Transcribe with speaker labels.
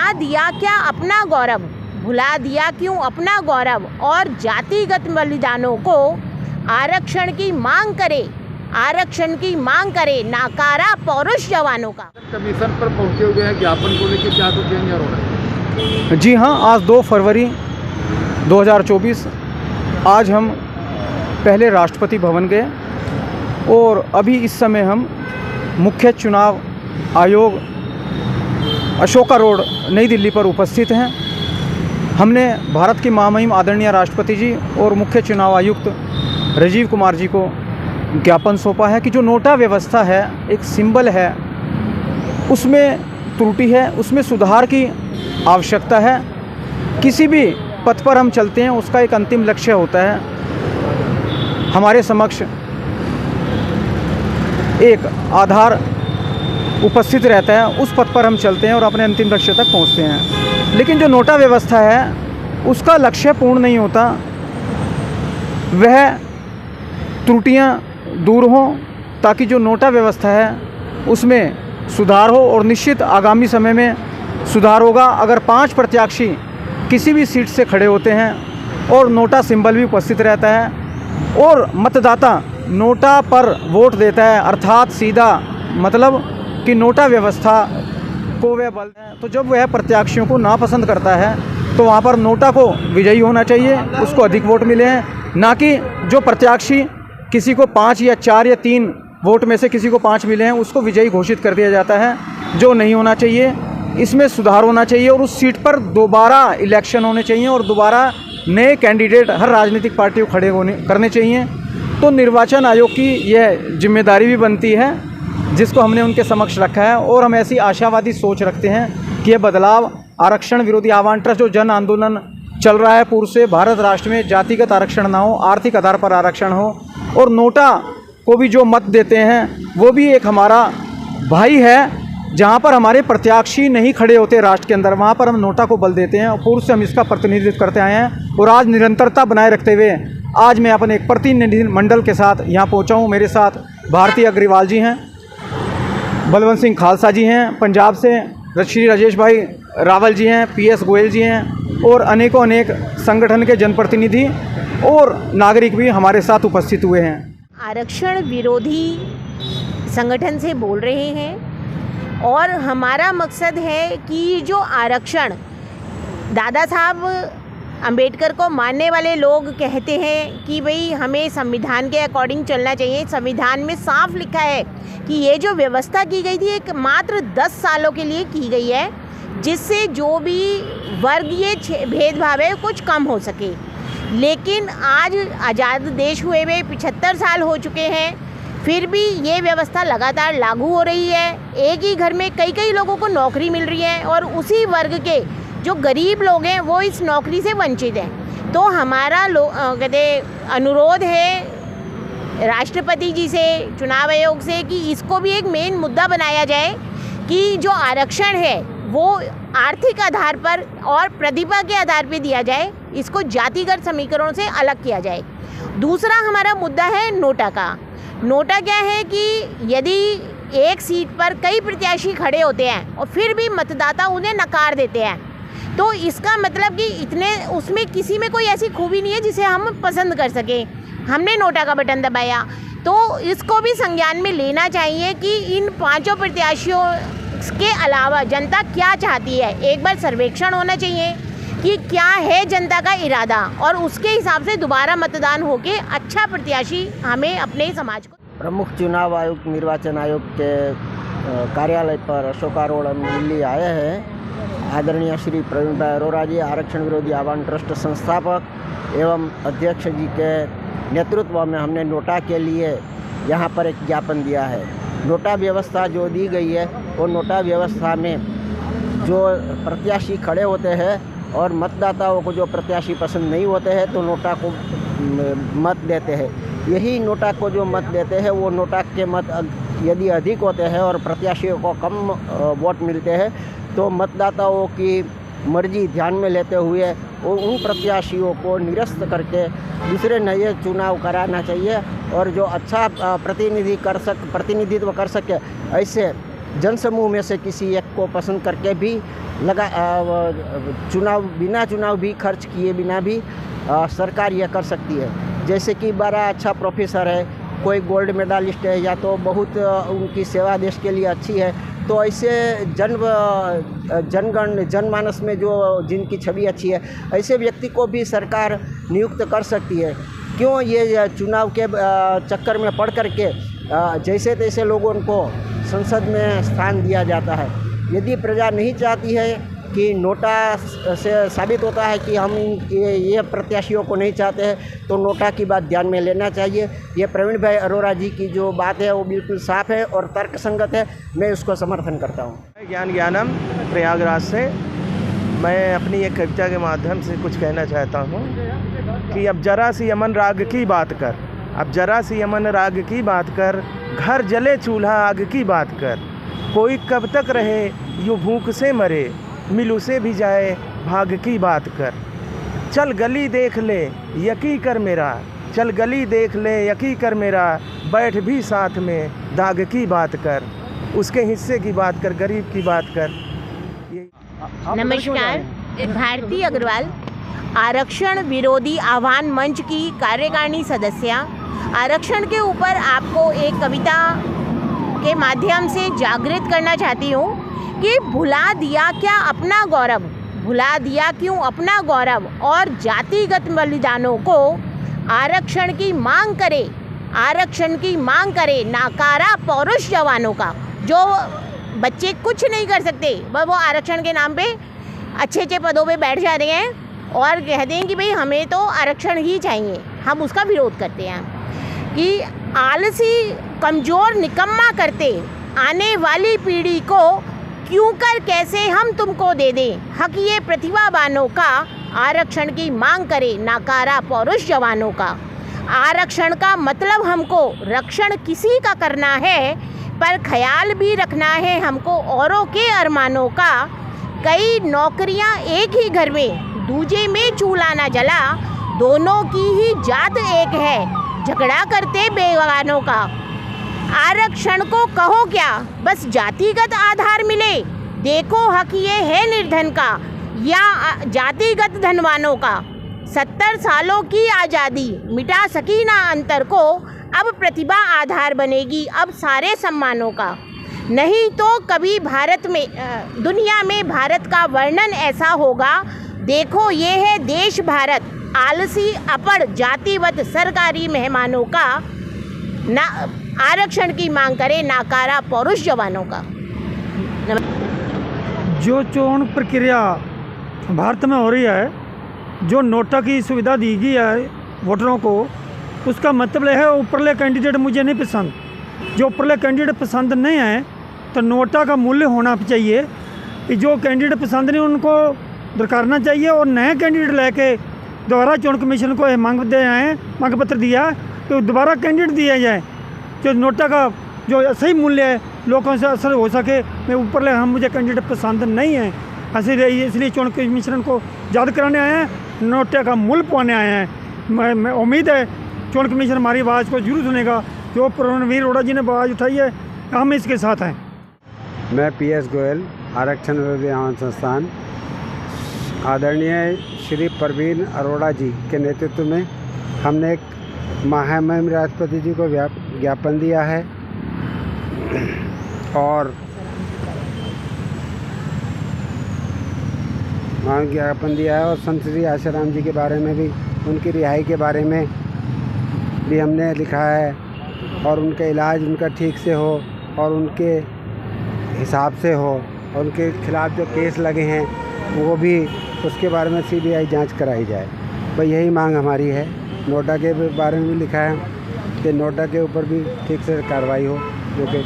Speaker 1: भुला दिया क्या अपना गौरव, भुला दिया क्यों अपना गौरव, और जातिगत बलिदानों को आरक्षण की मांग करे, आरक्षण की मांग करे, नाकारा पौरुष जवानों का।
Speaker 2: कमीशन पर पहुंचे हुए हैं ज्ञापन को लेकर, क्या कुछ चेंज हो रहा है?
Speaker 3: जी हाँ, आज 2 फरवरी 2024 आज हम पहले राष्ट्रपति भवन गए और अभी इस समय हम मुख्य चुनाव आयोग अशोका रोड नई दिल्ली पर उपस्थित हैं। हमने भारत की महामहिम आदरणीय राष्ट्रपति जी और मुख्य चुनाव आयुक्त राजीव कुमार जी को ज्ञापन सौंपा है कि जो नोटा व्यवस्था है, एक सिंबल है, उसमें त्रुटि है, उसमें सुधार की आवश्यकता है। किसी भी पथ पर हम चलते हैं उसका एक अंतिम लक्ष्य होता है, हमारे समक्ष एक आधार उपस्थित रहता है, उस पथ पर हम चलते हैं और अपने अंतिम लक्ष्य तक पहुंचते हैं। लेकिन जो नोटा व्यवस्था है उसका लक्ष्य पूर्ण नहीं होता, वह त्रुटियां दूर हों ताकि जो नोटा व्यवस्था है उसमें सुधार हो, और निश्चित आगामी समय में सुधार होगा। अगर 5 प्रत्याशी किसी भी सीट से खड़े होते हैं और नोटा सिंबल भी उपस्थित रहता है और मतदाता नोटा पर वोट देता है, अर्थात सीधा मतलब कि नोटा व्यवस्था को वह बल है, तो जब वह प्रत्याशियों को नापसंद करता है तो वहाँ पर नोटा को विजयी होना चाहिए, उसको अधिक वोट मिले हैं, ना कि जो प्रत्याशी किसी को 5 या 4 या 3 वोट में से किसी को 5 मिले हैं उसको विजयी घोषित कर दिया जाता है, जो नहीं होना चाहिए। इसमें सुधार होना चाहिए और उस सीट पर दोबारा इलेक्शन होने चाहिए और दोबारा नए कैंडिडेट हर राजनीतिक पार्टी को खड़े करने चाहिए। तो निर्वाचन आयोग की यह जिम्मेदारी भी बनती है जिसको हमने उनके समक्ष रखा है, और हम ऐसी आशावादी सोच रखते हैं कि यह बदलाव आरक्षण विरोधी आह्वान ट्रस्ट जो जन आंदोलन चल रहा है पूर्व से, भारत राष्ट्र में जातिगत आरक्षण ना हो, आर्थिक आधार पर आरक्षण हो, और नोटा को भी जो मत देते हैं वो भी एक हमारा भाई है। जहाँ पर हमारे प्रत्याशी नहीं खड़े होते राष्ट्र के अंदर, वहाँ पर हम नोटा को बल देते हैं और पूर्व से हम इसका प्रतिनिधित्व करते आए हैं। और आज निरंतरता बनाए रखते हुए आज मैं अपने एक प्रतिनिधि मंडल के साथ यहाँ पहुँचा हूँ। मेरे साथ भारती अग्रवाल जी हैं, बलवंत सिंह खालसा जी हैं पंजाब से, श्री राजेश भाई रावल जी हैं, PS गोयल जी हैं, और अनेकों अनेक संगठन के जनप्रतिनिधि और नागरिक भी हमारे साथ उपस्थित हुए हैं।
Speaker 1: आरक्षण विरोधी संगठन से बोल रहे हैं और हमारा मकसद है कि जो आरक्षण दादा साहब अंबेडकर को मानने वाले लोग कहते हैं कि भाई हमें संविधान के अकॉर्डिंग चलना चाहिए। संविधान में साफ लिखा है कि ये जो व्यवस्था की गई थी एक मात्र 10 सालों के लिए की गई है, जिससे जो भी वर्गीय भेदभाव है कुछ कम हो सके। लेकिन आज आज़ाद देश हुए हुए 75 साल हो चुके हैं, फिर भी ये व्यवस्था लगातार लागू हो रही है। एक ही घर में कई कई लोगों को नौकरी मिल रही है और उसी वर्ग के जो गरीब लोग हैं वो इस नौकरी से वंचित हैं। तो हमारा अनुरोध है राष्ट्रपति जी से, चुनाव आयोग से, कि इसको भी एक मेन मुद्दा बनाया जाए कि जो आरक्षण है वो आर्थिक आधार पर और प्रतिभा के आधार पर दिया जाए, इसको जातिगत समीकरणों से अलग किया जाए। दूसरा हमारा मुद्दा है नोटा का। नोटा क्या है कि यदि एक सीट पर कई प्रत्याशी खड़े होते हैं और फिर भी मतदाता उन्हें नकार देते हैं, तो इसका मतलब कि इतने उसमें किसी में कोई ऐसी खूबी नहीं है जिसे हम पसंद कर सकें। हमने नोटा का बटन दबाया, तो इसको भी संज्ञान में लेना चाहिए कि इन 5 प्रत्याशियों के अलावा जनता क्या चाहती है। एक बार सर्वेक्षण होना चाहिए कि क्या है जनता का इरादा, और उसके हिसाब से दोबारा मतदान होके अच्छा प्रत्याशी हमें अपने समाज को।
Speaker 4: प्रमुख चुनाव आयुक्त निर्वाचन आयोग के कार्यालय पर अशोका रोड दिल्ली आए हैं। आदरणीय श्री प्रवीण भाई अरोरा जी, आरक्षण विरोधी आह्वान ट्रस्ट संस्थापक एवं अध्यक्ष जी के नेतृत्व में हमने नोटा के लिए यहाँ पर एक ज्ञापन दिया है। नोटा व्यवस्था जो दी गई है वो नोटा व्यवस्था में जो प्रत्याशी खड़े होते हैं और मतदाताओं को जो प्रत्याशी पसंद नहीं होते हैं तो नोटा को मत देते हैं। यही नोटा को जो मत देते हैं वो नोटा के मत यदि अधिक होते हैं और प्रत्याशियों को कम वोट मिलते हैं तो मतदाताओं की मर्जी ध्यान में लेते हुए उन प्रत्याशियों को निरस्त करके दूसरे नए चुनाव कराना चाहिए और जो अच्छा प्रतिनिधित्व कर सके ऐसे जनसमूह में से किसी एक को पसंद करके भी बिना चुनाव भी खर्च किए बिना भी सरकार यह कर सकती है। जैसे कि बड़ा अच्छा प्रोफेसर है, कोई गोल्ड मेडलिस्ट है, या तो बहुत उनकी सेवा देश के लिए अच्छी है, तो ऐसे जनमानस में जो जिनकी छवि अच्छी है, ऐसे व्यक्ति को भी सरकार नियुक्त कर सकती है। क्यों ये चुनाव के चक्कर में पड़ कर के जैसे तैसे लोगों को संसद में स्थान दिया जाता है। यदि प्रजा नहीं चाहती है कि नोटा से साबित होता है कि हम ये प्रत्याशियों को नहीं चाहते हैं, तो नोटा की बात ध्यान में लेना चाहिए। ये प्रवीण भाई अरोड़ा जी की जो बात है वो बिल्कुल साफ़ है और तर्कसंगत है, मैं उसको समर्थन करता हूँ।
Speaker 5: ज्ञानम प्रयागराज से मैं अपनी एक कविता के माध्यम से कुछ कहना चाहता हूँ कि अब जरा सी अमन राग की बात कर, अब जरा सी अमन राग की बात कर, घर जले चूल्हा आग की बात कर, कोई कब तक रहे यूँ भूख से मरे, मिल उसे भी जाए भाग की बात कर। चल गली देख ले यकी कर मेरा, चल गली देख ले यकी कर मेरा, बैठ भी साथ में दाग की बात कर, उसके हिस्से की बात कर, गरीब की बात कर।
Speaker 1: नमस्कार, भारती अग्रवाल, आरक्षण विरोधी आह्वान मंच की कार्यकारिणी सदस्य। आरक्षण के ऊपर आपको एक कविता के माध्यम से जागृत करना चाहती हूँ कि भुला दिया क्या अपना गौरव, भुला दिया क्यों अपना गौरव, और जातिगत बलिदानों को आरक्षण की मांग करे, आरक्षण की मांग करे, नाकारा पौरुष जवानों का। जो बच्चे कुछ नहीं कर सकते, वो आरक्षण के नाम पे अच्छे अच्छे पदों पे बैठ जा रहे हैं और कहते हैं कि भाई हमें तो आरक्षण ही चाहिए। हम उसका विरोध करते हैं कि आलसी कमज़ोर निकम्मा करते आने वाली पीढ़ी को क्यों कर कैसे हम तुमको दे दें, हक ये प्रतिभावानों का आरक्षण की मांग करे, नाकारा पौरुष जवानों का। आरक्षण का मतलब हमको रक्षण किसी का करना है, पर ख्याल भी रखना है हमको औरों के अरमानों का। कई नौकरियां एक ही घर में, दूजे में चूल्हा ना जला, दोनों की ही जात एक है, झगड़ा करते बेगानों का। आरक्षण को कहो क्या, बस जातिगत आधार मिले, देखो हक ये है निर्धन का या जातिगत धनवानों का। 70 सालों की आज़ादी मिटा सकी ना अंतर को, अब प्रतिभा आधार बनेगी अब सारे सम्मानों का। नहीं तो कभी भारत में दुनिया में भारत का वर्णन ऐसा होगा, देखो ये है देश भारत, आलसी अपड़ जातिवत सरकारी मेहमानों का। ना आरक्षण की मांग करे, नाकारा पौरुष जवानों का।
Speaker 3: जो चुनाव प्रक्रिया भारत में हो रही है, जो नोटा की सुविधा दी गई है वोटरों को, उसका मतलब है ऊपरले कैंडिडेट मुझे नहीं पसंद। जो ऊपरले कैंडिडेट पसंद नहीं है तो नोटा का मूल्य होना चाहिए कि जो कैंडिडेट पसंद नहीं उनको दरकारना चाहिए, और नए कैंडिडेट लेके दोबारा चुनाव कमीशन को मांग दे आए, मांग पत्र दिया तो दोबारा कैंडिडेट दिया जाए जो नोटा का जो सही मूल्य है लोगों से असर हो सके। मैं ऊपरले मुझे कैंडिडेट पसंद नहीं है, इसलिए चुनाव कमीशन को याद कराने आए हैं, नोटा का मूल्य पाने आए हैं। मैं उम्मीद है चुनाव कमीशन हमारी आवाज़ को जरूर सुनेगा। जो प्रवीण अरोड़ा जी ने आवाज़ उठाई है, हम इसके साथ हैं।
Speaker 6: मैं PS गोयल, आरक्षण विरोधी आह्वान संस्थान, आदरणीय श्री प्रवीण अरोड़ा जी के नेतृत्व में हमने एक महामहिम राष्ट्रपति जी को ज्ञापन दिया है और ज्ञापन दिया है, और संत श्री आशाराम जी के बारे में भी, उनकी रिहाई के बारे में भी हमने लिखा है, और उनका इलाज उनका ठीक से हो और उनके हिसाब से हो, और उनके खिलाफ़ जो केस लगे हैं वो भी उसके बारे में CBI जांच कराई जाए। भाई यही मांग हमारी है। नोटा के बारे में भी लिखा है कि नोटा के ऊपर भी ठीक से कार्रवाई हो, जो कि